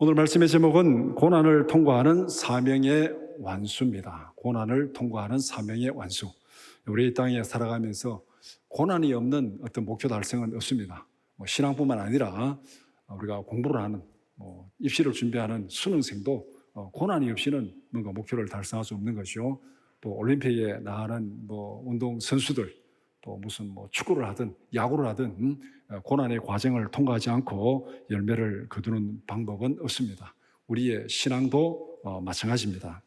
오늘 말씀의 제목은 고난을 통과하는 사명의 완수입니다. 고난을 통과하는 사명의 완수. 우리 이 땅에 살아가면서 고난이 없는 어떤 목표 달성은 없습니다. 신앙뿐만 아니라 우리가 공부를 하는 입시를 준비하는 수능생도 고난이 없이는 뭔가 목표를 달성할 수 없는 것이요. 또 올림픽에 나가는 운동 선수들, 또 무슨 축구를 하든 야구를 하든 고난의 과정을 통과하지 않고 열매를 거두는 방법은 없습니다. 우리의 신앙도 마찬가지입니다.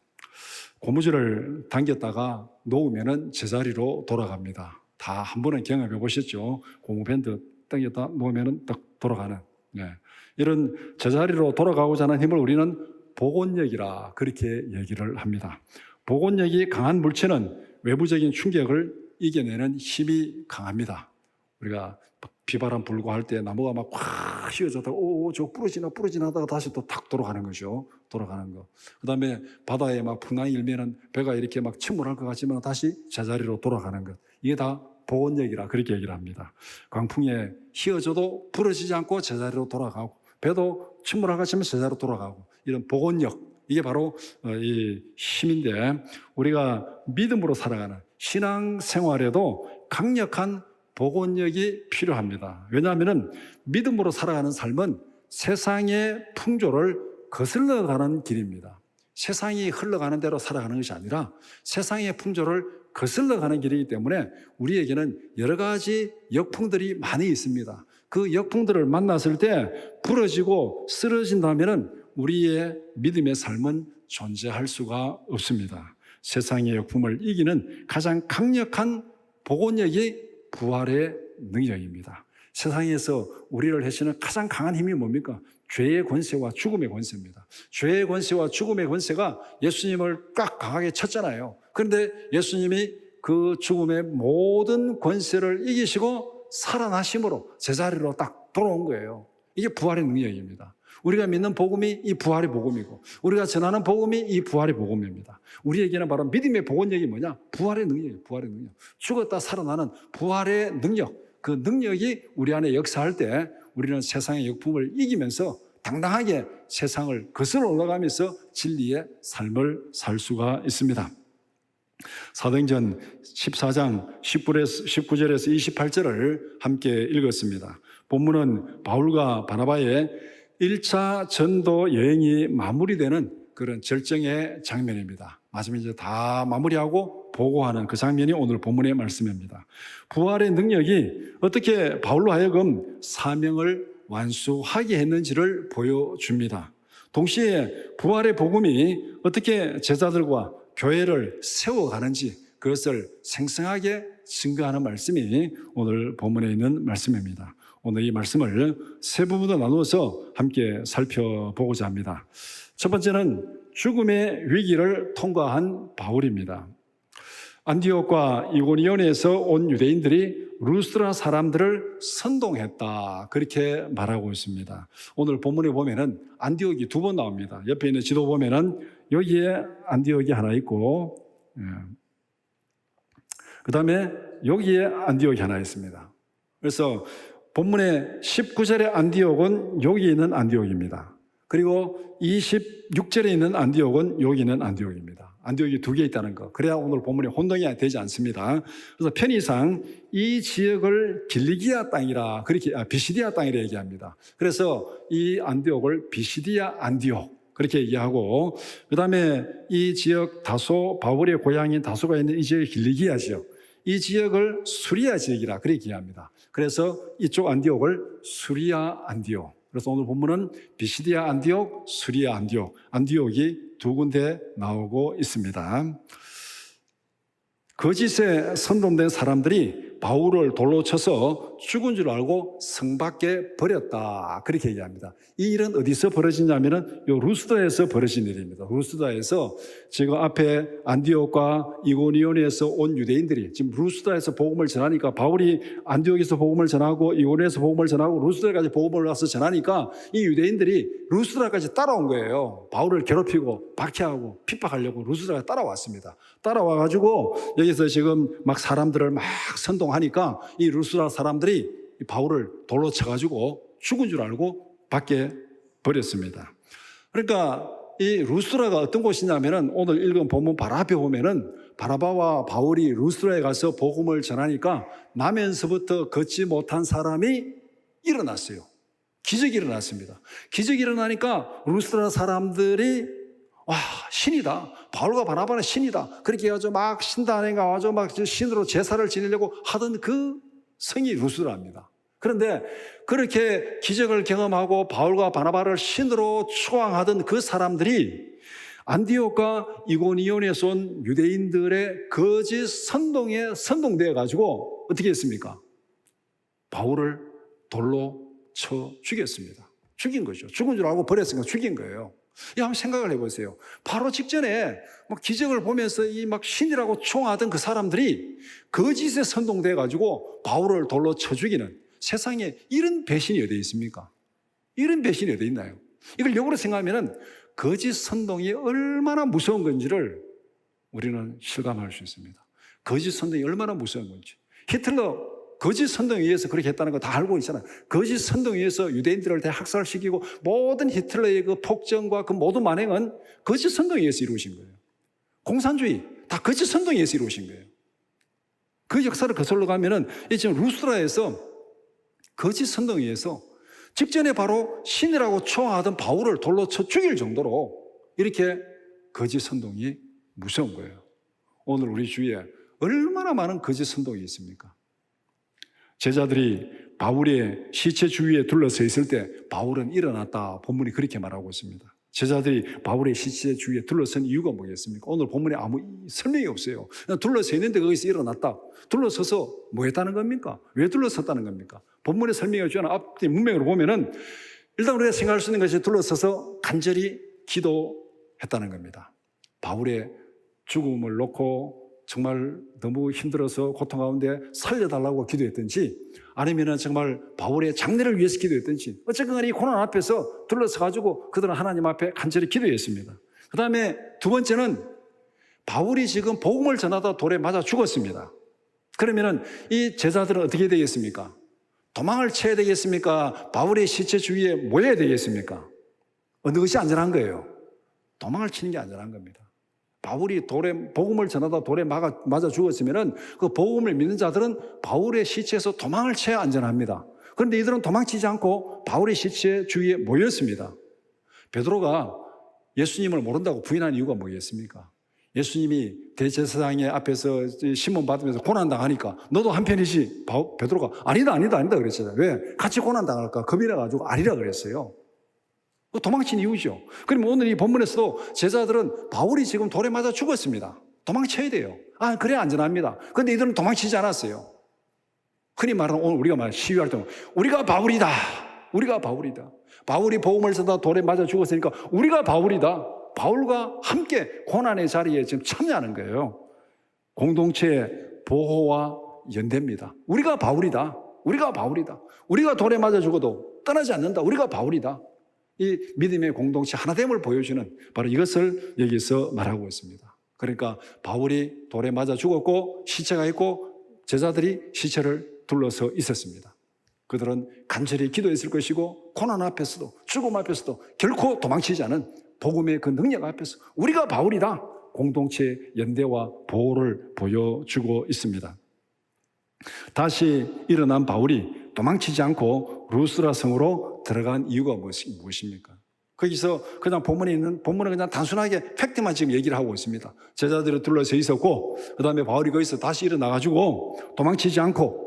고무줄을 당겼다가 놓으면 제자리로 돌아갑니다. 다 한 번은 경험해 보셨죠? 고무밴드 당겼다 놓으면 딱 돌아가는, 이런 제자리로 돌아가고자 하는 힘을 우리는 복원력이라 그렇게 얘기를 합니다. 복원력이 강한 물체는 외부적인 충격을 이겨내는 힘이 강합니다. 우리가 비바람 불고 할 때 나무가 막 확 휘어졌다가 저 부러지나 하다가 다시 또 탁 돌아가는 거죠. 돌아가는 거. 그 다음에 바다에 막 풍랑이 일면은 배가 이렇게 막 침몰할 것 같지만 다시 제자리로 돌아가는 것. 이게 다 복원력이라 그렇게 얘기를 합니다. 강풍에 휘어져도 부러지지 않고 제자리로 돌아가고, 배도 침몰할 것 같지만 제자리로 돌아가고, 이런 복원력. 이게 바로 이 힘인데, 우리가 믿음으로 살아가는 신앙생활에도 강력한 복원력이 필요합니다. 왜냐하면 믿음으로 살아가는 삶은 세상의 풍조를 거슬러가는 길입니다. 세상이 흘러가는 대로 살아가는 것이 아니라 세상의 풍조를 거슬러가는 길이기 때문에 우리에게는 여러 가지 역풍들이 많이 있습니다. 그 역풍들을 만났을 때 부러지고 쓰러진다면 우리의 믿음의 삶은 존재할 수가 없습니다. 세상의 역풍을 이기는 가장 강력한 복원력이 부활의 능력입니다. 세상에서 우리를 해치는 가장 강한 힘이 뭡니까? 죄의 권세와 죽음의 권세입니다. 죄의 권세와 죽음의 권세가 예수님을 꽉 강하게 쳤잖아요. 그런데 예수님이 그 죽음의 모든 권세를 이기시고 살아나심으로 제자리로 딱 돌아온 거예요. 이게 부활의 능력입니다. 우리가 믿는 복음이 이 부활의 복음이고, 우리가 전하는 복음이 이 부활의 복음입니다. 우리에게는 바로 믿음의 복원력이 뭐냐? 부활의 능력이에요. 부활의 능력. 죽었다 살아나는 부활의 능력. 그 능력이 우리 안에 역사할 때 우리는 세상의 역풍을 이기면서 당당하게 세상을 거슬러 올라가면서 진리의 삶을 살 수가 있습니다. 사도행전 14장 19절에서 28절을 함께 읽었습니다. 본문은 바울과 바나바의 1차 전도 여행이 마무리되는 그런 절정의 장면입니다. 마지막에 이제 다 마무리하고 보고하는 그 장면이 오늘 본문의 말씀입니다. 부활의 능력이 어떻게 바울로 하여금 사명을 완수하게 했는지를 보여줍니다. 동시에 부활의 복음이 어떻게 제자들과 교회를 세워가는지 그것을 생생하게 증거하는 말씀이 오늘 본문에 있는 말씀입니다. 오늘 이 말씀을 세 부분으로 나누어서 함께 살펴보고자 합니다. 첫 번째는 죽음의 위기를 통과한 바울입니다. 안디옥과 이고니온에서 온 유대인들이 루스드라 사람들을 선동했다, 그렇게 말하고 있습니다. 오늘 본문에 보면은 안디옥이 두 번 나옵니다. 옆에 있는 지도 보면은 여기에 안디옥이 하나 있고, 그 다음에 여기에 안디옥이 하나 있습니다. 그래서 본문의 19절의 안디옥은 여기 있는 안디옥입니다. 그리고 26절에 있는 안디옥은 여기 있는 안디옥입니다. 안디옥이 두 개 있다는 거. 그래야 오늘 본문에 혼동이 되지 않습니다. 그래서 편의상 이 지역을 길리기아 땅이라, 그렇게 비시디아 땅이라 얘기합니다. 그래서 이 안디옥을 비시디아 안디옥 그렇게 얘기하고, 그 다음에 이 지역 다소, 바울의 고향인 다소가 있는 이 지역이 길리기아 지역, 이 지역을 수리아 지역이라 그렇게 얘기합니다. 그래서 이쪽 안디옥을 수리아 안디옥. 그래서 오늘 본문은 비시디아 안디옥, 수리아 안디옥, 안디옥이 두 군데 나오고 있습니다. 거짓에 선동된 사람들이 바울을 돌로 쳐서 죽은 줄 알고 성 밖에 버렸다, 그렇게 얘기합니다. 이 일은 어디서 벌어지냐면은 요 루스드라에서 벌어진 일입니다. 루스드라에서 지금 앞에 안디옥과 이고니온에서 온 유대인들이 지금 루스드라에서 복음을 전하니까, 바울이 안디옥에서 복음을 전하고 이고니온에서 복음을 전하고 루스드라까지 복음을 와서 전하니까 이 유대인들이 루스드라까지 따라온 거예요. 바울을 괴롭히고 박해하고 핍박하려고 루스드라에 따라왔습니다. 따라와가지고 여기서 지금 막 사람들을 막 선동하니까 이 루스드라 사람들이 바울을 돌로 쳐가지고 죽은 줄 알고 밖에 버렸습니다. 그러니까 이 루스드라가 어떤 곳이냐면은 오늘 읽은 본문 바로 앞에 보면은 바나바와 바울이 루스드라에 가서 복음을 전하니까 나면서부터 걷지 못한 사람이 일어났어요. 기적이 일어났습니다. 기적이 일어나니까 루스드라 사람들이 와, 신이다. 바울과 바나바는 신이다. 그렇게 해가지고 막 신단에 가가지고 막 신으로 제사를 지내려고 하던 그 성이 루스드라입니다. 그런데 그렇게 기적을 경험하고 바울과 바나바를 신으로 추앙하던 그 사람들이 안디옥과 이고니온에서 온 유대인들의 거짓 선동에 선동되어 가지고 어떻게 했습니까? 바울을 돌로 쳐 죽였습니다. 죽인 거죠. 죽은 줄 알고 버렸으니까 죽인 거예요. 한번 생각을 해보세요. 바로 직전에 막 기적을 보면서 이 막 신이라고 추앙하던 그 사람들이 거짓에 선동돼 가지고 바울을 돌로 쳐 죽이는, 세상에 이런 배신이 어디 있습니까? 이런 배신이 어디 있나요? 이걸 역으로 생각하면 거짓 선동이 얼마나 무서운 건지를 우리는 실감할 수 있습니다. 거짓 선동이 얼마나 무서운 건지. 히틀러 거짓 선동에 의해서 그렇게 했다는 거 다 알고 있잖아요. 거짓 선동에 의해서 유대인들을 대학살시키고 모든 히틀러의 그 폭정과 그 모든 만행은 거짓 선동에 의해서 이루어진 거예요. 공산주의 다 거짓 선동에 의해서 이루어진 거예요. 그 역사를 거슬러 가면은 지금 루스드라에서 거짓 선동에 의해서 직전에 바로 신이라고 추앙하던 바울을 돌로 쳐 죽일 정도로 이렇게 거짓 선동이 무서운 거예요. 오늘 우리 주위에 얼마나 많은 거짓 선동이 있습니까? 제자들이 바울의 시체 주위에 둘러서 있을 때 바울은 일어났다. 본문이 그렇게 말하고 있습니다. 제자들이 바울의 시체 주위에 둘러선 이유가 뭐겠습니까? 오늘 본문에 아무 설명이 없어요. 그냥 둘러서 있는데 거기서 일어났다. 둘러서서 뭐 했다는 겁니까? 왜 둘러섰다는 겁니까? 본문에 설명해 주는 앞뒤 문맥으로 보면은 일단 우리가 생각할 수 있는 것이 둘러서서 간절히 기도했다는 겁니다. 바울의 죽음을 놓고 정말 너무 힘들어서 고통 가운데 살려달라고 기도했든지 아니면 정말 바울의 장래를 위해서 기도했든지 어쨌든 이 고난 앞에서 둘러서가지고 그들은 하나님 앞에 간절히 기도했습니다. 그 다음에 두 번째는 바울이 지금 복음을 전하다 돌에 맞아 죽었습니다. 그러면은 이 제자들은 어떻게 되겠습니까? 도망을 쳐야 되겠습니까? 바울의 시체 주위에 모여야 되겠습니까? 어느 것이 안전한 거예요? 도망을 치는 게 안전한 겁니다. 바울이 복음을 전하다 돌에 맞아 죽었으면은 그 복음을 믿는 자들은 바울의 시체에서 도망을 쳐야 안전합니다. 그런데 이들은 도망치지 않고 바울의 시체 주위에 모였습니다. 베드로가 예수님을 모른다고 부인한 이유가 뭐겠습니까? 예수님이 대제사장의 앞에서 시몬 받으면서 고난당하니까 너도 한편이지. 베드로가 아니다 그랬잖아요. 왜? 같이 고난당할까 겁이 나가지고 아니라 그랬어요. 도망친 이유죠. 그럼 오늘 이 본문에서도 제자들은 바울이 지금 돌에 맞아 죽었습니다. 도망쳐야 돼요. 그래야 안전합니다. 그런데 이들은 도망치지 않았어요. 흔히 말하는 오늘 우리가 시위할 때 우리가 바울이다. 우리가 바울이다. 바울이 복음을 전하다 돌에 맞아 죽었으니까 우리가 바울이다. 바울과 함께 고난의 자리에 지금 참여하는 거예요. 공동체의 보호와 연대입니다. 우리가 바울이다. 우리가 바울이다. 우리가 돌에 맞아 죽어도 떠나지 않는다. 우리가 바울이다. 이 믿음의 공동체 하나됨을 보여주는 바로 이것을 여기서 말하고 있습니다. 그러니까 바울이 돌에 맞아 죽었고 시체가 있고 제자들이 시체를 둘러서 있었습니다. 그들은 간절히 기도했을 것이고 고난 앞에서도 죽음 앞에서도 결코 도망치지 않은 복음의 그 능력 앞에서 우리가 바울이다. 공동체의 연대와 보호를 보여주고 있습니다. 다시 일어난 바울이 도망치지 않고 루스드라 성으로 들어간 이유가 무엇입니까? 거기서 그냥 본문은 그냥 단순하게 팩트만 지금 얘기를 하고 있습니다. 제자들이 둘러서 있었고 그 다음에 바울이 거기서 다시 일어나가지고 도망치지 않고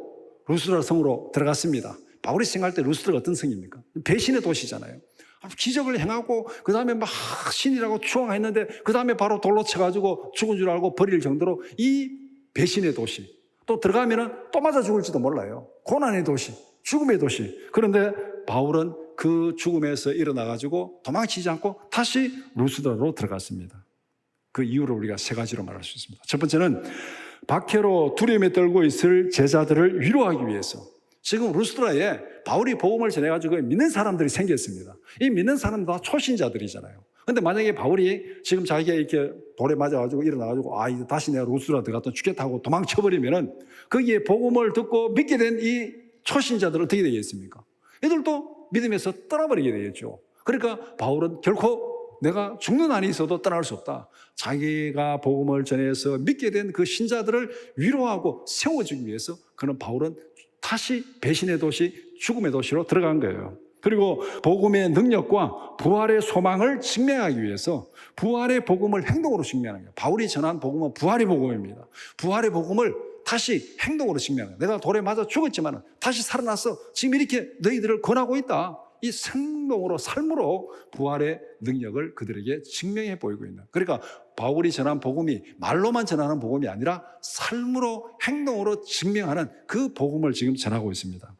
루스드라 성으로 들어갔습니다. 바울이 생각할 때 루스드라가 어떤 성입니까? 배신의 도시잖아요. 기적을 행하고 그 다음에 막 신이라고 추앙했는데 그 다음에 바로 돌로 쳐가지고 죽은 줄 알고 버릴 정도로 이 배신의 도시, 또 들어가면은 또 맞아 죽을지도 몰라요. 고난의 도시, 죽음의 도시. 그런데 바울은 그 죽음에서 일어나가지고 도망치지 않고 다시 루스드라로 들어갔습니다. 그 이유를 우리가 세 가지로 말할 수 있습니다. 첫 번째는 박해로 두려움에 떨고 있을 제자들을 위로하기 위해서. 지금 루스드라에 바울이 복음을 전해가지고 믿는 사람들이 생겼습니다. 이 믿는 사람들 다 초신자들이잖아요. 근데 만약에 바울이 지금 자기가 이렇게 돌에 맞아가지고 일어나가지고 이제 다시 내가 루스드라 들어갔다 죽겠다 하고 도망쳐버리면은 거기에 복음을 듣고 믿게 된 이 초신자들은 어떻게 되겠습니까? 이들도 믿음에서 떠나버리게 되겠죠. 그러니까 바울은 결코 내가 죽는 한이 있어도 떠날 수 없다. 자기가 복음을 전해서 믿게 된 그 신자들을 위로하고 세워주기 위해서 그는 바울은 다시 배신의 도시, 죽음의 도시로 들어간 거예요. 그리고 복음의 능력과 부활의 소망을 증명하기 위해서 부활의 복음을 행동으로 증명하는 거예요. 바울이 전한 복음은 부활의 복음입니다. 부활의 복음을 다시 행동으로 증명하는 거예요. 내가 돌에 맞아 죽었지만 다시 살아나서 지금 이렇게 너희들을 권하고 있다. 이 생동으로, 삶으로 부활의 능력을 그들에게 증명해 보이고 있는. 그러니까 바울이 전한 복음이 말로만 전하는 복음이 아니라 삶으로, 행동으로 증명하는 그 복음을 지금 전하고 있습니다.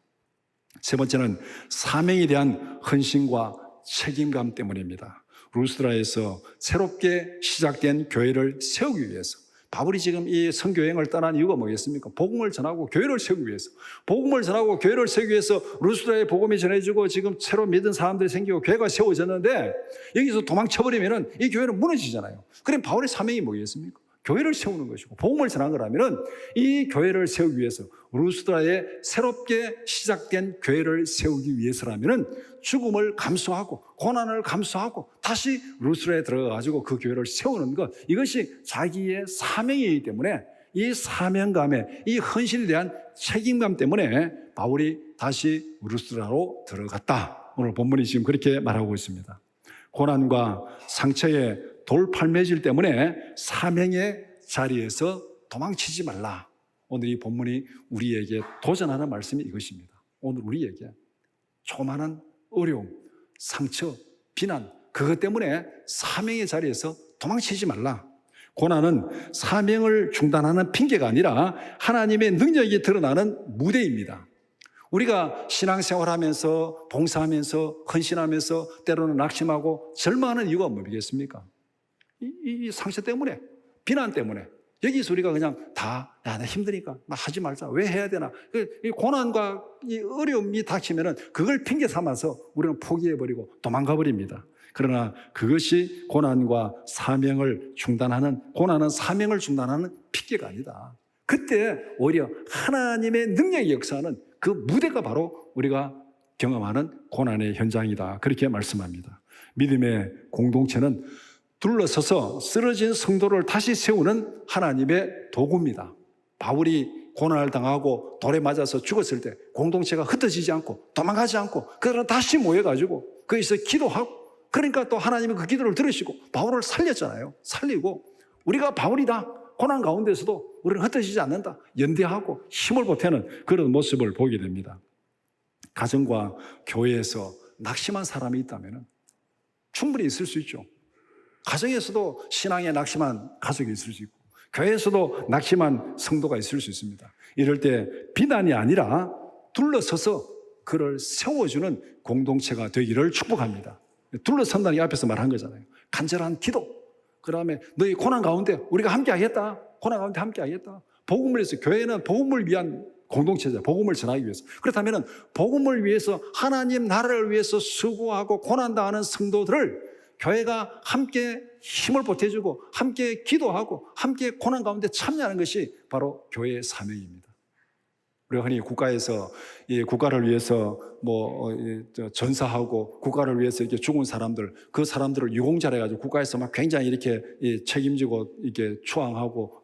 세 번째는 사명에 대한 헌신과 책임감 때문입니다. 루스드라에서 새롭게 시작된 교회를 세우기 위해서, 바울이 지금 이 선교여행을 떠난 이유가 뭐겠습니까? 복음을 전하고 교회를 세우기 위해서. 복음을 전하고 교회를 세우기 위해서 루스드라의 복음이 전해지고 지금 새로 믿은 사람들이 생기고 교회가 세워졌는데 여기서 도망쳐버리면 이 교회는 무너지잖아요. 그럼 바울의 사명이 뭐겠습니까? 교회를 세우는 것이고, 복음을 전한 거라면 이 교회를 세우기 위해서, 루스드라에 새롭게 시작된 교회를 세우기 위해서라면 죽음을 감수하고 고난을 감수하고 다시 루스드라에 들어가가지고 그 교회를 세우는 것, 이것이 자기의 사명이기 때문에 이 사명감에, 이 헌신에 대한 책임감 때문에 바울이 다시 루스드라로 들어갔다. 오늘 본문이 지금 그렇게 말하고 있습니다. 고난과 상처에 돌팔매질 때문에 사명의 자리에서 도망치지 말라. 오늘 이 본문이 우리에게 도전하는 말씀이 이것입니다. 오늘 우리에게 조그마한 어려움, 상처, 비난, 그것 때문에 사명의 자리에서 도망치지 말라. 고난은 사명을 중단하는 핑계가 아니라 하나님의 능력이 드러나는 무대입니다. 우리가 신앙생활하면서, 봉사하면서, 헌신하면서 때로는 낙심하고 절망하는 이유가 뭐겠습니까? 이 상처 때문에, 비난 때문에. 여기서 우리가 그냥 다, 야, 나 힘드니까 나 하지 말자. 왜 해야 되나? 이 고난과 이 어려움이 닥치면은 그걸 핑계 삼아서 우리는 포기해버리고 도망가버립니다. 그러나 그것이 고난과 사명을 중단하는, 고난은 사명을 중단하는 핑계가 아니다. 그때 오히려 하나님의 능력의 역사는 그 무대가 바로 우리가 경험하는 고난의 현장이다. 그렇게 말씀합니다. 믿음의 공동체는 둘러서서 쓰러진 성도를 다시 세우는 하나님의 도구입니다. 바울이 고난을 당하고 돌에 맞아서 죽었을 때 공동체가 흩어지지 않고 도망가지 않고 그러나 다시 모여가지고 거기서 기도하고, 그러니까 또 하나님이 그 기도를 들으시고 바울을 살렸잖아요. 살리고 우리가 바울이다. 고난 가운데서도 우리는 흩어지지 않는다. 연대하고 힘을 보태는 그런 모습을 보게 됩니다. 가정과 교회에서 낙심한 사람이 있다면 충분히 있을 수 있죠. 가정에서도 신앙에 낙심한 가족이 있을 수 있고 교회에서도 낙심한 성도가 있을 수 있습니다. 이럴 때 비난이 아니라 둘러서서 그를 세워주는 공동체가 되기를 축복합니다. 둘러선다는 이 앞에서 말한 거잖아요. 간절한 기도, 그 다음에 너희 고난 가운데 우리가 함께 하겠다. 고난 가운데 함께 하겠다. 복음을 위해서, 교회는 복음을 위한 공동체죠. 복음을 전하기 위해서. 그렇다면 복음을 위해서, 하나님 나라를 위해서 수고하고 고난당하는 성도들을 교회가 함께 힘을 보태주고 함께 기도하고 함께 고난 가운데 참여하는 것이 바로 교회의 사명입니다. 우리가 흔히 국가에서 이 국가를 위해서 전사하고 국가를 위해서 이렇게 죽은 사람들, 그 사람들을 유공자로 해가지고 국가에서 막 굉장히 이렇게 책임지고 이렇게 추앙하고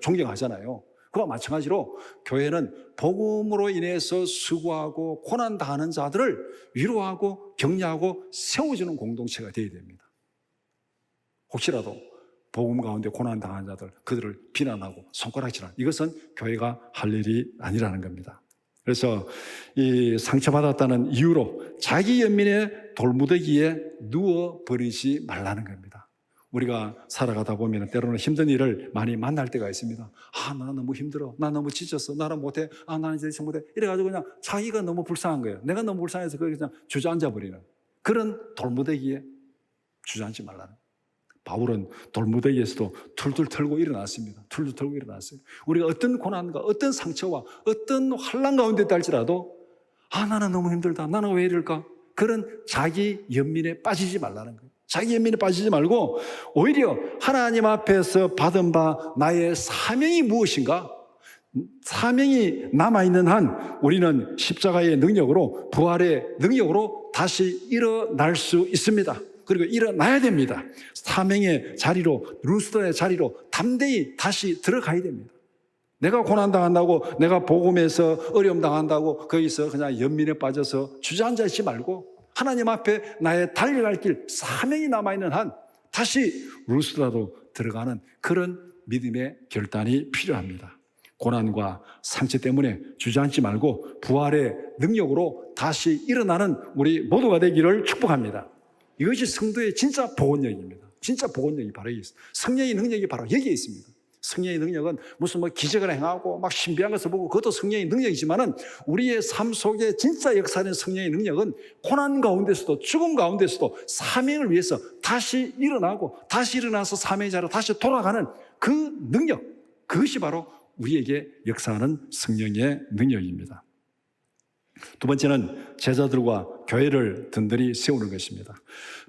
존경하잖아요. 그와 마찬가지로 교회는 복음으로 인해서 수고하고 고난 당하는 자들을 위로하고 격려하고 세워주는 공동체가 되어야 됩니다. 혹시라도 복음 가운데 고난 당하는 자들, 그들을 비난하고 손가락질하는, 이것은 교회가 할 일이 아니라는 겁니다. 그래서 이 상처받았다는 이유로 자기 연민의 돌무더기에 누워버리지 말라는 겁니다. 우리가 살아가다 보면 때로는 힘든 일을 많이 만날 때가 있습니다. 나는 너무 힘들어. 나 너무 지쳤어. 나는 못해. 나는 이제 못해. 이래가지고 그냥 자기가 너무 불쌍한 거예요. 내가 너무 불쌍해서 거기 그냥 주저앉아 버리는 그런 돌무더기에 주저앉지 말라는. 바울은 돌무더기에서도 툴툴 털고 일어났습니다. 툴툴 털고 일어났어요. 우리가 어떤 고난과 어떤 상처와 어떤 환난 가운데 있달지라도 나는 너무 힘들다. 나는 왜 이럴까? 그런 자기 연민에 빠지지 말라는 거예요. 자기 연민에 빠지지 말고 오히려 하나님 앞에서 받은 바 나의 사명이 무엇인가? 사명이 남아있는 한 우리는 십자가의 능력으로, 부활의 능력으로 다시 일어날 수 있습니다. 그리고 일어나야 됩니다. 사명의 자리로, 루스더의 자리로 담대히 다시 들어가야 됩니다. 내가 고난당한다고, 내가 복음에서 어려움 당한다고 거기서 그냥 연민에 빠져서 주저앉아 있지 말고 하나님 앞에 나의 달려갈 길, 사명이 남아있는 한 다시 루스드라로 들어가는 그런 믿음의 결단이 필요합니다. 고난과 상처 때문에 주저앉지 말고 부활의 능력으로 다시 일어나는 우리 모두가 되기를 축복합니다. 이것이 성도의 진짜 복원력입니다. 진짜 복원력이 바로 여기 있습니다. 성령의 능력이 바로 여기에 있습니다. 성령의 능력은 무슨 기적을 행하고 막 신비한 것을 보고 그것도 성령의 능력이지만은 우리의 삶 속에 진짜 역사하는 성령의 능력은 고난 가운데서도 죽음 가운데서도 사명을 위해서 다시 일어나고 다시 일어나서 사명의 자리로 다시 돌아가는 그 능력, 그것이 바로 우리에게 역사하는 성령의 능력입니다. 두 번째는 제자들과 교회를 든든히 세우는 것입니다.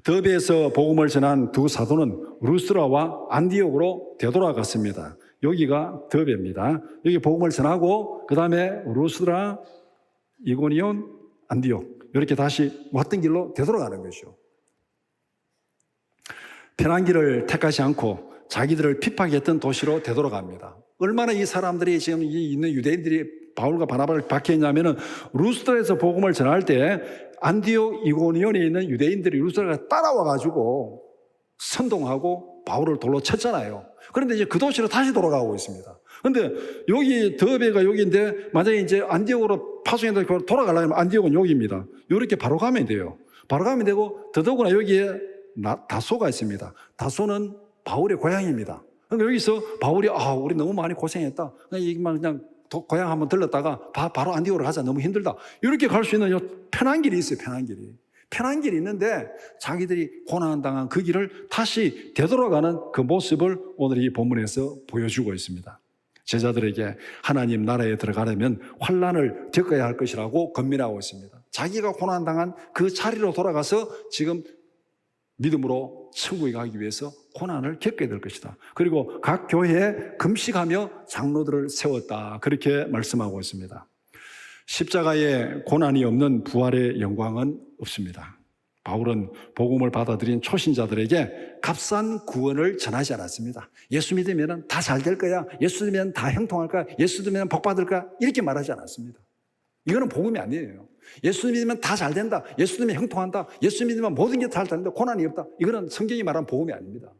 더베에서 복음을 전한 두 사도는 루스드라와 안디옥으로 되돌아갔습니다. 여기가 더베입니다. 여기 복음을 전하고 그 다음에 루스드라, 이고니온, 안디옥 이렇게 다시 왔던 길로 되돌아가는 것이죠. 편한 길을 택하지 않고 자기들을 핍박했던 도시로 되돌아갑니다. 얼마나 이 사람들이 지금 이 있는 유대인들이 바울과 바나바를 박해했냐면은 루스드라에서 복음을 전할 때 안디옥 이고니온에 있는 유대인들이 루스드라가 따라와가지고 선동하고 바울을 돌로 쳤잖아요. 그런데 이제 그 도시로 다시 돌아가고 있습니다. 그런데 여기 더베가 여기인데 만약에 이제 안디옥으로 파송해서 돌아가려면 안디옥은 여기입니다. 이렇게 바로 가면 돼요. 바로 가면 되고 더더구나 여기에 다소가 있습니다. 다소는 바울의 고향입니다. 그러니까 여기서 바울이 우리 너무 많이 고생했다. 그냥 고향 한번 들렀다가 바로 안디옥으로 가자. 너무 힘들다. 이렇게 갈 수 있는 편한 길이 있어요. 편한 길이. 편한 길이 있는데 자기들이 고난당한 그 길을 다시 되돌아가는 그 모습을 오늘 이 본문에서 보여주고 있습니다. 제자들에게 하나님 나라에 들어가려면 환난을 겪어야 할 것이라고 권면하고 있습니다. 자기가 고난당한 그 자리로 돌아가서 지금 믿음으로 천국에 가기 위해서 고난을 겪게 될 것이다. 그리고 각 교회에 금식하며 장로들을 세웠다. 그렇게 말씀하고 있습니다. 십자가에 고난이 없는 부활의 영광은 없습니다. 바울은 복음을 받아들인 초신자들에게 값싼 구원을 전하지 않았습니다. 예수 믿으면 다 잘 될 거야. 예수 믿으면 다 형통할 거야. 예수 믿으면 복 받을 거야. 이렇게 말하지 않았습니다. 이거는 복음이 아니에요. 예수 믿으면 다 잘 된다. 예수 믿으면 형통한다. 예수 믿으면 모든 게 다 잘 된다. 고난이 없다. 이거는 성경이 말하는 복음이 아닙니다.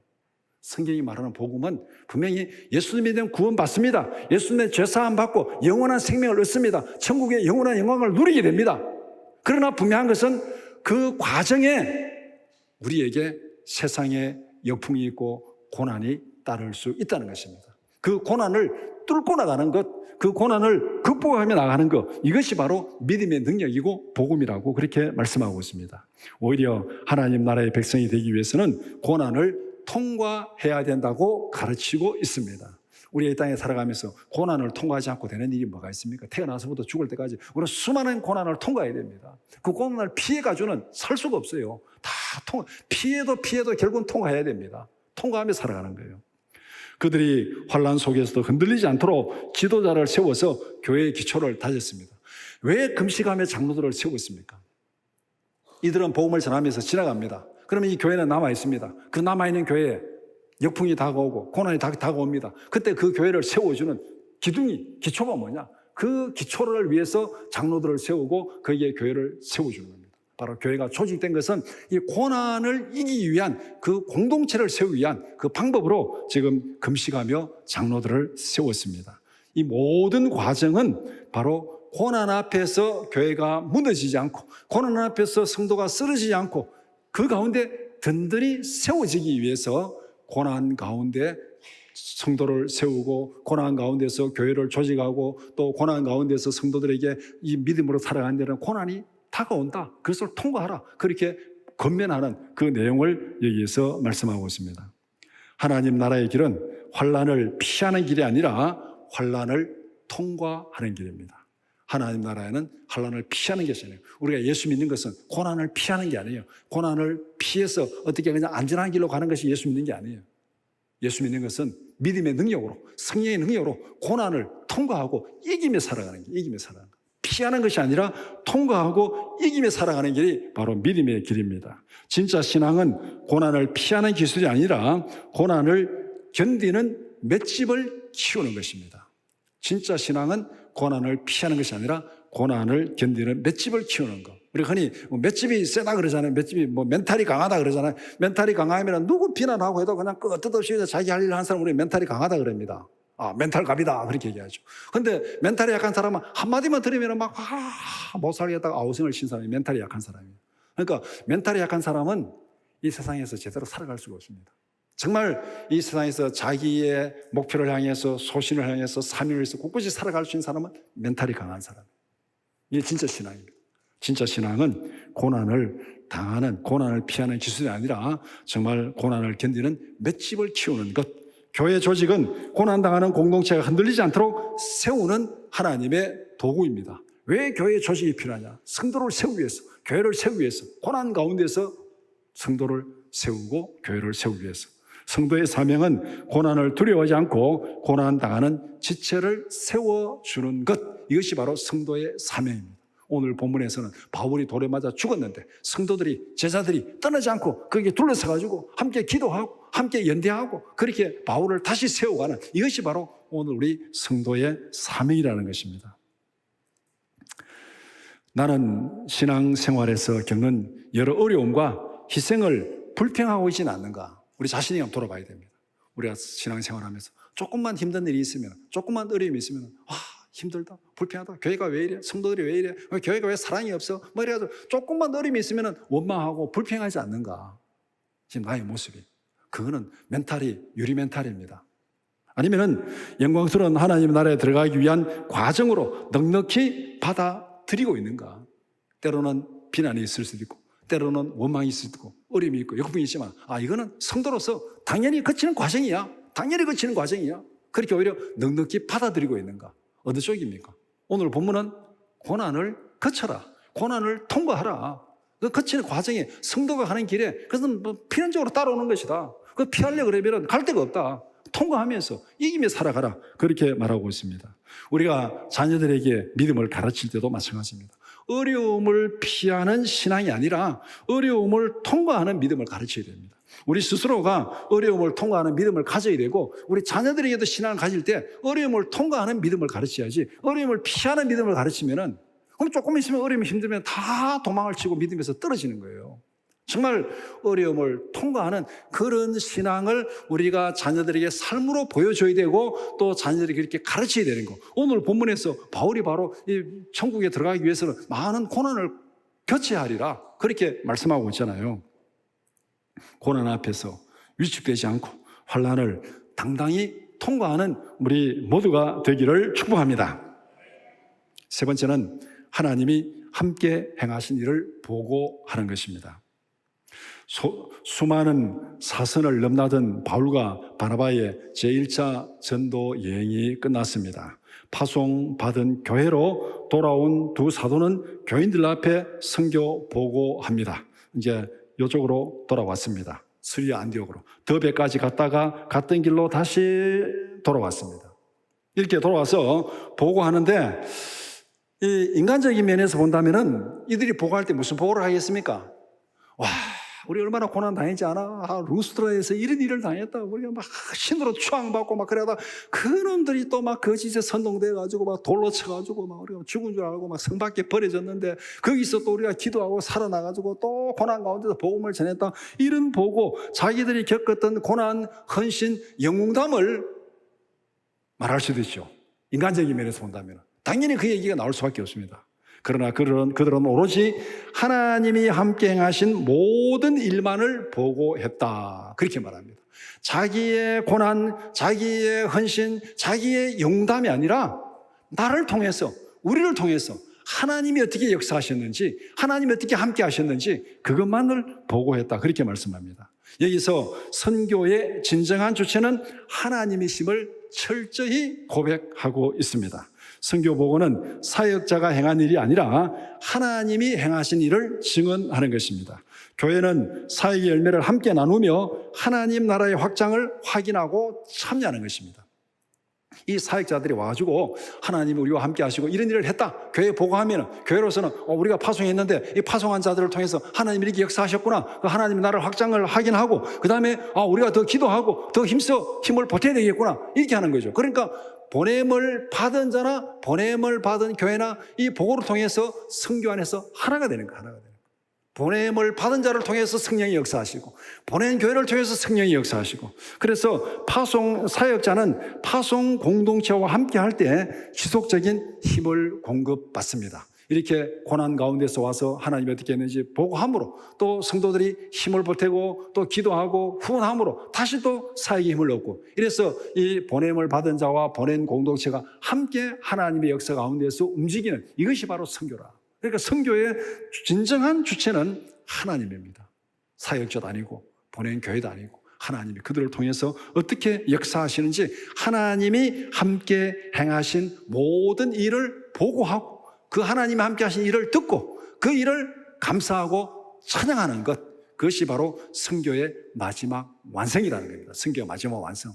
성경이 말하는 복음은 분명히 예수 믿으면 구원 받습니다. 예수 믿으면 죄사함 받고 영원한 생명을 얻습니다. 천국의 영원한 영광을 누리게 됩니다. 그러나 분명한 것은 그 과정에 우리에게 세상에 역풍이 있고 고난이 따를 수 있다는 것입니다. 그 고난을 뚫고 나가는 것, 그 고난을 극복하며 나가는 것, 이것이 바로 믿음의 능력이고 복음이라고 그렇게 말씀하고 있습니다. 오히려 하나님 나라의 백성이 되기 위해서는 고난을 통과해야 된다고 가르치고 있습니다. 우리 이 땅에 살아가면서 고난을 통과하지 않고 되는 일이 뭐가 있습니까? 태어나서부터 죽을 때까지 우리는 수많은 고난을 통과해야 됩니다. 그 고난을 피해가지고는 살 수가 없어요. 다 피해도 결국은 통과해야 됩니다. 통과하며 살아가는 거예요. 그들이 환난 속에서도 흔들리지 않도록 지도자를 세워서 교회의 기초를 다졌습니다. 왜 금식하며 장로들을 세우고 있습니까? 이들은 복음을 전하면서 지나갑니다. 그러면 이 교회는 남아있습니다. 그 남아있는 교회에 역풍이 다가오고 고난이 다가옵니다. 그때 그 교회를 세워주는 기초가 뭐냐? 그 기초를 위해서 장로들을 세우고 거기에 교회를 세워주는 겁니다. 바로 교회가 조직된 것은 이 고난을 이기기 위한 그 공동체를 세우기 위한 그 방법으로 지금 금식하며 장로들을 세웠습니다. 이 모든 과정은 바로 고난 앞에서 교회가 무너지지 않고 고난 앞에서 성도가 쓰러지지 않고 그 가운데 든든히 세워지기 위해서 고난 가운데 성도를 세우고 고난 가운데서 교회를 조직하고 또 고난 가운데서 성도들에게 이 믿음으로 살아가는 데는 고난이 다가온다. 그것을 통과하라. 그렇게 권면하는 그 내용을 여기에서 말씀하고 있습니다. 하나님 나라의 길은 환난을 피하는 길이 아니라 환난을 통과하는 길입니다. 하나님 나라에는 환난을 피하는 것이 아니에요. 우리가 예수 믿는 것은 고난을 피하는 게 아니에요. 고난을 피해서 어떻게 그냥 안전한 길로 가는 것이 예수 믿는 게 아니에요. 예수 믿는 것은 믿음의 능력으로, 성령의 능력으로 고난을 통과하고 이기며 살아가는 게, 이기며 살아가는 거. 피하는 것이 아니라 통과하고 이기며 살아가는 길이 바로 믿음의 길입니다. 진짜 신앙은 고난을 피하는 기술이 아니라 고난을 견디는 맷집을 키우는 것입니다. 진짜 신앙은 고난을 피하는 것이 아니라 고난을 견디는 맷집을 키우는 것. 우리 흔히 맷집이 세다 그러잖아요. 맷집이 멘탈이 강하다 그러잖아요. 멘탈이 강하면 누구 비난하고 해도 그냥 뜻없이 자기 할 일 하는 사람 우리 멘탈이 강하다 그럽니다. 멘탈 갑이다 그렇게 얘기하죠. 근데 멘탈이 약한 사람은 한마디만 들으면 막 못 살겠다고 아우성을 친 사람이 멘탈이 약한 사람이에요. 그러니까 멘탈이 약한 사람은 이 세상에서 제대로 살아갈 수가 없습니다. 정말 이 세상에서 자기의 목표를 향해서 소신을 향해서 사명을 위해서 꿋꿋이 살아갈 수 있는 사람은 멘탈이 강한 사람이에요. 이게 진짜 신앙입니다. 진짜 신앙은 고난을 당하는, 고난을 피하는 기술이 아니라 정말 고난을 견디는 맷집을 키우는 것. 교회 조직은 고난당하는 공동체가 흔들리지 않도록 세우는 하나님의 도구입니다. 왜 교회 조직이 필요하냐? 성도를 세우기 위해서, 교회를 세우기 위해서, 고난 가운데서 성도를 세우고 교회를 세우기 위해서. 성도의 사명은 고난을 두려워하지 않고 고난당하는 지체를 세워주는 것. 이것이 바로 성도의 사명입니다. 오늘 본문에서는 바울이 돌에 맞아 죽었는데 성도들이, 제자들이 떠나지 않고 거기에 둘러서가지고 함께 기도하고 함께 연대하고 그렇게 바울을 다시 세워가는 이것이 바로 오늘 우리 성도의 사명이라는 것입니다. 나는 신앙생활에서 겪는 여러 어려움과 희생을 불평하고 있지는 않는가? 우리 자신이 한번 돌아봐야 됩니다. 우리가 신앙생활하면서 조금만 힘든 일이 있으면, 조금만 어려움이 있으면 힘들다, 불평하다, 교회가 왜 이래, 성도들이 왜 이래, 교회가 왜 사랑이 없어, 이래가지고 조금만 어려움이 있으면 원망하고 불평하지 않는가? 지금 나의 모습이. 그거는 멘탈이 유리 멘탈입니다. 아니면은 영광스러운 하나님의 나라에 들어가기 위한 과정으로 넉넉히 받아들이고 있는가? 때로는 비난이 있을 수도 있고, 때로는 원망이 있을 수도 있고, 어려움이 있고, 역풍이 있지만, 이거는 성도로서 당연히 거치는 과정이야. 당연히 거치는 과정이야. 그렇게 오히려 넉넉히 받아들이고 있는가? 어느 쪽입니까? 오늘 본문은 고난을 거쳐라. 고난을 통과하라. 그 거치는 과정에 성도가 가는 길에 그것은 필연적으로 따라오는 것이다. 그 피하려고 그러면 갈 데가 없다. 통과하면서 이기며 살아가라. 그렇게 말하고 있습니다. 우리가 자녀들에게 믿음을 가르칠 때도 마찬가지입니다. 어려움을 피하는 신앙이 아니라 어려움을 통과하는 믿음을 가르쳐야 됩니다. 우리 스스로가 어려움을 통과하는 믿음을 가져야 되고 우리 자녀들에게도 신앙을 가질 때 어려움을 통과하는 믿음을 가르쳐야지 어려움을 피하는 믿음을 가르치면은 그럼 조금 있으면 어려움이 힘들면 다 도망을 치고 믿음에서 떨어지는 거예요. 정말 어려움을 통과하는 그런 신앙을 우리가 자녀들에게 삶으로 보여줘야 되고 또 자녀들에게 그렇게 가르쳐야 되는 거. 오늘 본문에서 바울이 바로 이 천국에 들어가기 위해서는 많은 고난을 겪어야 하리라 그렇게 말씀하고 있잖아요. 고난 앞에서 위축되지 않고 환난을 당당히 통과하는 우리 모두가 되기를 축복합니다. 세 번째는 하나님이 함께 행하신 일을 보고하는 것입니다. 수많은 사선을 넘나든 바울과 바나바의 제1차 전도 여행이 끝났습니다. 파송받은 교회로 돌아온 두 사도는 교인들 앞에 선교 보고합니다. 이제 이쪽으로 돌아왔습니다. 스리아 안디옥으로. 더베까지 갔다가 갔던 길로 다시 돌아왔습니다. 이렇게 돌아와서 보고하는데 이 인간적인 면에서 본다면은 이들이 보고할 때 무슨 보고를 하겠습니까? 와, 우리 얼마나 고난 당했지 않아? 루스트라에서 이런 일을 당했다. 우리가 막 신으로 추앙받고 막 그러다 그놈들이 또 막 거짓에 선동돼가지고 막 돌로 쳐가지고 막 우리가 죽은 줄 알고 막 성 밖에 버려졌는데 거기서 또 우리가 기도하고 살아나가지고 또 고난 가운데서 복음을 전했다. 이런 보고 자기들이 겪었던 고난, 헌신, 영웅담을 말할 수도 있죠. 인간적인 면에서 본다면. 당연히 그 얘기가 나올 수밖에 없습니다. 그러나 그들은 오로지 하나님이 함께 행하신 모든 일만을 보고했다. 그렇게 말합니다. 자기의 고난, 자기의 헌신, 자기의 영담이 아니라 나를 통해서, 우리를 통해서 하나님이 어떻게 역사하셨는지, 하나님이 어떻게 함께 하셨는지 그것만을 보고했다. 그렇게 말씀합니다. 여기서 선교의 진정한 주체는 하나님이심을 철저히 고백하고 있습니다. 선교 보고는 사역자가 행한 일이 아니라 하나님이 행하신 일을 증언하는 것입니다. 교회는 사역의 열매를 함께 나누며 하나님 나라의 확장을 확인하고 참여하는 것입니다. 이 사역자들이 와가지고 하나님이 우리와 함께 하시고 이런 일을 했다. 교회에 보고하면 교회로서는 우리가 파송했는데 이 파송한 자들을 통해서 하나님이 이렇게 역사하셨구나. 그 하나님이 나를 확장을 하긴 하고 그 다음에 우리가 더 기도하고 더 힘을 보태야 되겠구나. 이렇게 하는 거죠. 그러니까 보냄을 받은 자나 보냄을 받은 교회나 이 보고를 통해서 선교 안에서 하나가 되는 거예요. 하나가 되는 거예요. 보냄을 받은 자를 통해서 성령이 역사하시고 보낸 교회를 통해서 성령이 역사하시고 그래서 파송 사역자는 파송 공동체와 함께 할 때 지속적인 힘을 공급받습니다. 이렇게 고난 가운데서 와서 하나님이 어떻게 했는지 보고함으로 또 성도들이 힘을 보태고 또 기도하고 후원함으로 다시 또 사역에 힘을 얻고 이래서 이 보냄을 받은 자와 보낸 공동체가 함께 하나님의 역사 가운데서 움직이는 이것이 바로 선교라. 그러니까 선교의 진정한 주체는 하나님입니다. 사역자도 아니고 보낸 교회도 아니고 하나님이 그들을 통해서 어떻게 역사하시는지 하나님이 함께 행하신 모든 일을 보고하고 그 하나님이 함께 하신 일을 듣고 그 일을 감사하고 찬양하는 것, 그것이 바로 선교의 마지막 완성이라는 겁니다. 선교의 마지막 완성.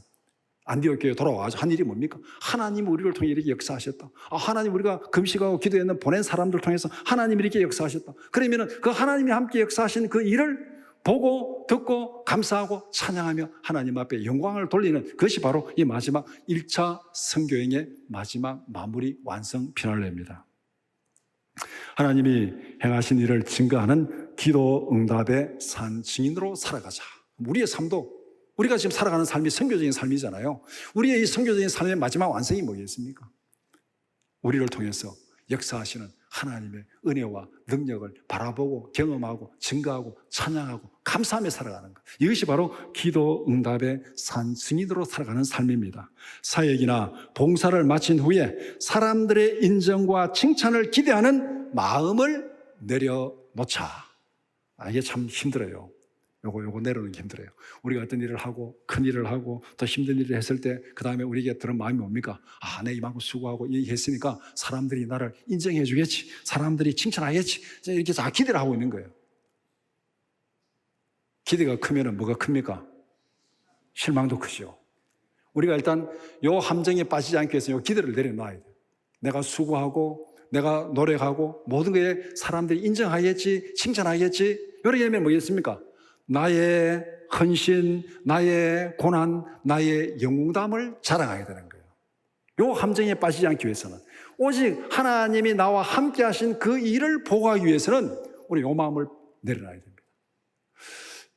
안디옥 교회에 돌아와서 한 일이 뭡니까? 하나님이 우리를 통해 이렇게 역사하셨다. 하나님 우리가 금식하고 기도했는 보낸 사람들 통해서 하나님이 이렇게 역사하셨다. 그러면 그 하나님이 함께 역사하신 그 일을 보고 듣고 감사하고 찬양하며 하나님 앞에 영광을 돌리는 그것이 바로 이 마지막 1차 선교행의 마지막 마무리 완성 피날레입니다. 하나님이 행하신 일을 증거하는 기도 응답의 산 증인으로 살아가자. 우리의 삶도 우리가 지금 살아가는 삶이 선교적인 삶이잖아요. 우리의 이 선교적인 삶의 마지막 완성이 뭐겠습니까? 우리를 통해서 역사하시는 하나님의 은혜와 능력을 바라보고 경험하고 증거하고 찬양하고 감사하며 살아가는 것. 이것이 바로 기도 응답의 산 증인으로 살아가는 삶입니다. 사역이나 봉사를 마친 후에 사람들의 인정과 칭찬을 기대하는 마음을 내려놓자. 이게 참 힘들어요. 요거 내려놓는 게 힘들어요. 우리가 어떤 일을 하고 큰 일을 하고 또 힘든 일을 했을 때 그 다음에 우리에게 드는 마음이 뭡니까? 내가 이만큼 수고하고 했으니까 사람들이 나를 인정해 주겠지, 사람들이 칭찬하겠지, 이렇게 다 기대를 하고 있는 거예요. 기대가 크면 뭐가 큽니까? 실망도 크죠. 우리가 일단 요 함정에 빠지지 않기 위해서 요 기대를 내려놔야 돼요. 내가 수고하고 내가 노력하고 모든 거에 사람들이 인정하겠지, 칭찬하겠지. 이렇게 되면 뭐겠습니까? 나의 헌신, 나의 고난, 나의 영웅담을 자랑하게 되는 거예요. 요 함정에 빠지지 않기 위해서는 오직 하나님이 나와 함께 하신 그 일을 보고하기 위해서는 우리 요 마음을 내려놔야 됩니다.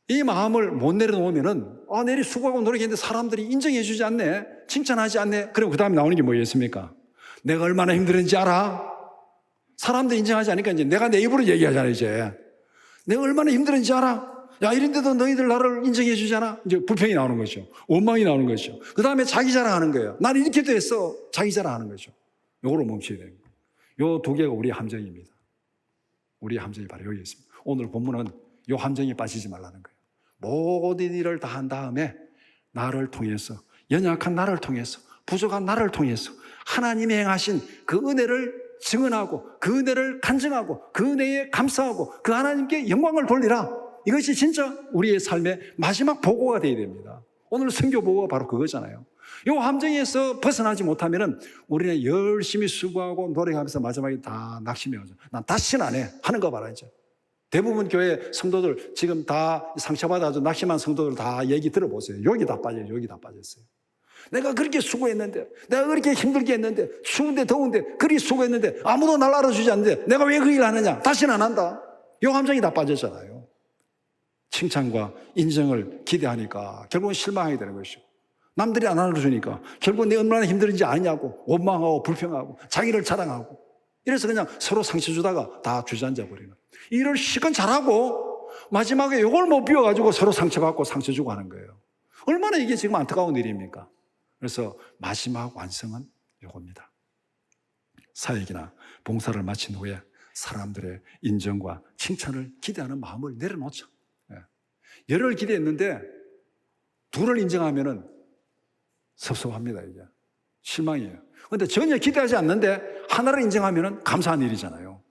이 마음을 못 내려놓으면은 내리 수고하고 노력했는데 사람들이 인정해 주지 않네, 칭찬하지 않네. 그럼 그 다음에 나오는 게 뭐겠습니까? 내가 얼마나 힘들었는지 알아? 사람들이 인정하지 않으니까 이제 내가 내 입으로 얘기하잖아요. 이제 내가 얼마나 힘들었는지 알아? 야, 이런데도 너희들 나를 인정해 주잖아. 이제 불평이 나오는 거죠. 원망이 나오는 거죠. 그 다음에 자기 자랑하는 거예요. 나는 이렇게도 했어. 자기 자랑하는 거죠. 요거로 멈춰야 되는 거예요. 요 두 개가 우리의 함정입니다. 우리의 함정이 바로 여기 있습니다. 오늘 본문은 요 함정에 빠지지 말라는 거예요. 모든 일을 다 한 다음에 나를 통해서, 연약한 나를 통해서, 부족한 나를 통해서 하나님이 행하신 그 은혜를 증언하고 그 은혜를 간증하고 그 은혜에 감사하고 그 하나님께 영광을 돌리라. 이것이 진짜 우리의 삶의 마지막 보고가 되어야 됩니다. 오늘 선교 보고가 바로 그거잖아요. 이 함정에서 벗어나지 못하면 우리는 열심히 수고하고 노력하면서 마지막에 다 낙심해가지고 난 다시는 안 해 하는 거 봐라. 이제 대부분 교회 성도들 지금 다 상처받아서 낙심한 성도들 다 얘기 들어보세요. 여기 다 빠져요. 여기 다 빠졌어요. 내가 그렇게 수고했는데, 내가 그렇게 힘들게 했는데, 추운데 더운데 그렇게 수고했는데 아무도 날 알아주지 않는데 내가 왜 그 일을 하느냐? 다시는 안 한다. 이 함정이 다 빠졌잖아요. 칭찬과 인정을 기대하니까 결국은 실망하게 되는 것이죠. 남들이 안 알아주니까 결국은 내가 얼마나 힘들은지 아냐고 원망하고 불평하고 자기를 자랑하고 이래서 그냥 서로 상처 주다가 다 주저앉아 버리는. 일을 실컷 잘하고 마지막에 이걸 못 비워가지고 서로 상처받고 상처 주고 하는 거예요. 얼마나 이게 지금 안타까운 일입니까? 그래서 마지막 완성은 이겁니다. 사역이나 봉사를 마친 후에 사람들의 인정과 칭찬을 기대하는 마음을 내려놓자. 열을 기대했는데 둘을 인정하면은 섭섭합니다. 이제 실망이에요. 그런데 전혀 기대하지 않는데 하나를 인정하면은 감사한 일이잖아요.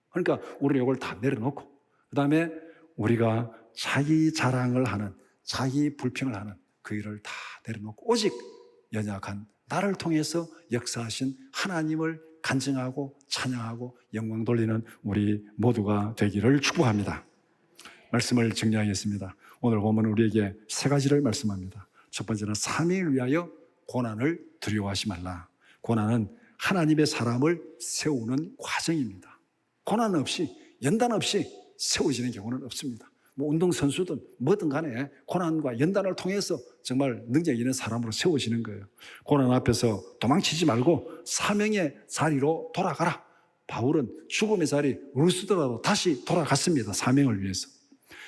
그러니까 우리는 이걸 다 내려놓고 그 다음에 우리가 자기 자랑을 하는, 자기 불평을 하는 그 일을 다 내려놓고 오직 연약한 나를 통해서 역사하신 하나님을 간증하고 찬양하고 영광 돌리는 우리 모두가 되기를 축복합니다. 말씀을 정리하겠습니다. 오늘 보면 우리에게 세 가지를 말씀합니다. 첫 번째는 사명을 위하여 고난을 두려워하지 말라. 고난은 하나님의 사람을 세우는 과정입니다. 고난 없이, 연단 없이 세워지는 경우는 없습니다. 운동선수든 뭐든 간에 고난과 연단을 통해서 정말 능력 있는 사람으로 세워지는 거예요. 고난 앞에서 도망치지 말고 사명의 자리로 돌아가라. 바울은 죽음의 자리 루스드라도 다시 돌아갔습니다. 사명을 위해서.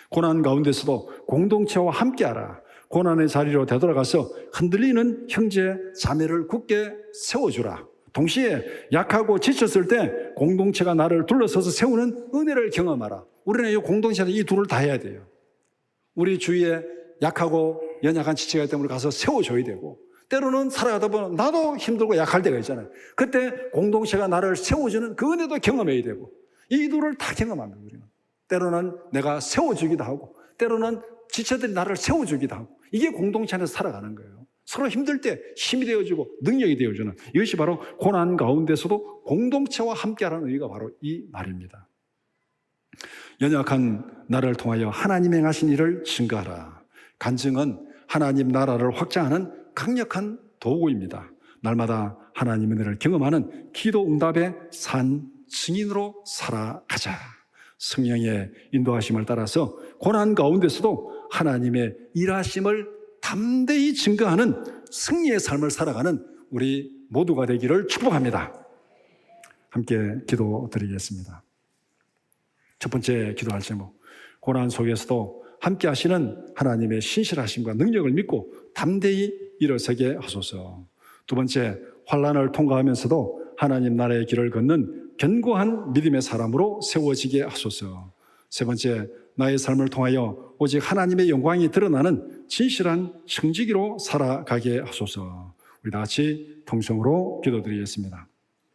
고난 가운데서도 공동체와 함께하라. 고난의 자리로 되돌아가서 흔들리는 형제 자매를 굳게 세워주라. 동시에 약하고 지쳤을 때 공동체가 나를 둘러서서 세우는 은혜를 경험하라. 우리는 이 공동체에서 이 둘을 다 해야 돼요. 우리 주위에 약하고 연약한 지체가 때문에 가서 세워줘야 되고, 때로는 살아가다 보면 나도 힘들고 약할 때가 있잖아요. 그때 공동체가 나를 세워주는 그 은혜도 경험해야 되고, 이 둘을 다 경험합니다. 우리는 때로는 내가 세워주기도 하고, 때로는 지체들이 나를 세워주기도 하고, 이게 공동체 안에서 살아가는 거예요. 서로 힘들 때 힘이 되어주고 능력이 되어주는, 이것이 바로 고난 가운데서도 공동체와 함께하라는 의미가 바로 이 말입니다. 연약한 나를 통하여 하나님 행하신 일을 증거하라. 간증은 하나님 나라를 확장하는 강력한 도구입니다. 날마다 하나님의 은혜를 경험하는 기도 응답의 산 증인으로 살아가자. 성령의 인도하심을 따라서 고난 가운데서도 하나님의 일하심을 담대히 증거하는 승리의 삶을 살아가는 우리 모두가 되기를 축복합니다. 함께 기도드리겠습니다. 첫 번째 기도할 제목, 고난 속에서도 함께 하시는 하나님의 신실하심과 능력을 믿고 담대히 일어서게 하소서. 두 번째, 환난을 통과하면서도 하나님 나라의 길을 걷는 견고한 믿음의 사람으로 세워지게 하소서. 세 번째, 나의 삶을 통하여 오직 하나님의 영광이 드러나는 진실한 청지기로 살아가게 하소서. 우리 다 같이 통성으로 기도드리겠습니다.